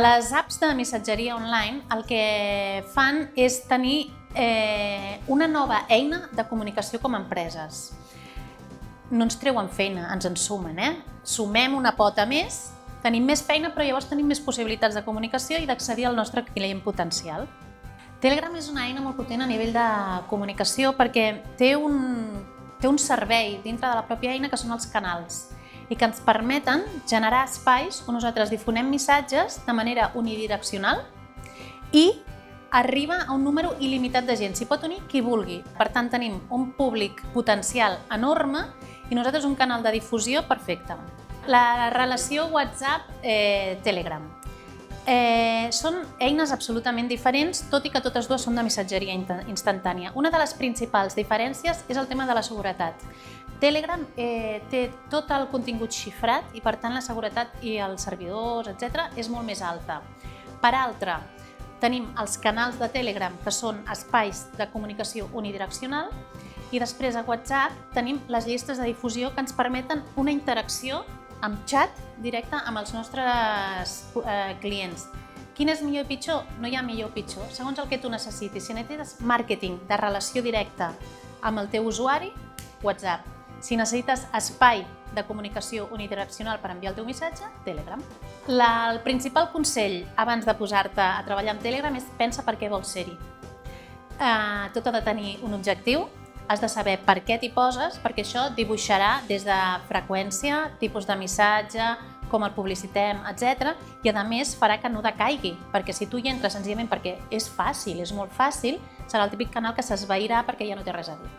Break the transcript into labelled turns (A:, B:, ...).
A: Les apps de missatgeria online el que fan és tenir una nova eina de comunicació com a empreses. No ens treuen feina, ens en sumen. Sumem una pota més, tenim més feina, però llavors tenim més possibilitats de comunicació i d'accedir al nostre client potencial. Telegram és una eina molt potent a nivell de comunicació perquè té un servei dintre de la pròpia eina que són els canals i que ens permeten generar espais on nosaltres difonem missatges de manera unidireccional i arriba a un número il·limitat de gent. S'hi pot unir qui vulgui. Per tant, tenim un públic potencial enorme i nosaltres un canal de difusió perfecte. La relació WhatsApp-Telegram. Són eines absolutament diferents, tot i que totes dues són de missatgeria instantània. Una de les principals diferències és el tema de la seguretat. Telegram té tot el contingut xifrat i, per tant, la seguretat i els servidors, etc., és molt més alta. Per altra, tenim els canals de Telegram, que són espais de comunicació unidireccional, i després a WhatsApp tenim les llistes de difusió que ens permeten una interacció amb xat directe amb els nostres clients. Quin és millor i pitjor? No hi ha millor o pitjor, segons el que tu necessitis. Si necessites màrqueting de relació directa amb el teu usuari, WhatsApp. Si necessites espai de comunicació unidireccional per enviar el teu missatge, Telegram. El principal consell abans de posar-te a treballar amb Telegram és pensa per què vols ser-hi. Tot ha de tenir un objectiu, has de saber per què t'hi poses, perquè això dibuixarà des de freqüència, tipus de missatge, com el publicitem, etc. I a més farà que no decaigui, perquè si tu hi entres senzillament perquè és fàcil, és molt fàcil, serà el típic canal que s'esvairà perquè ja no té res a dir.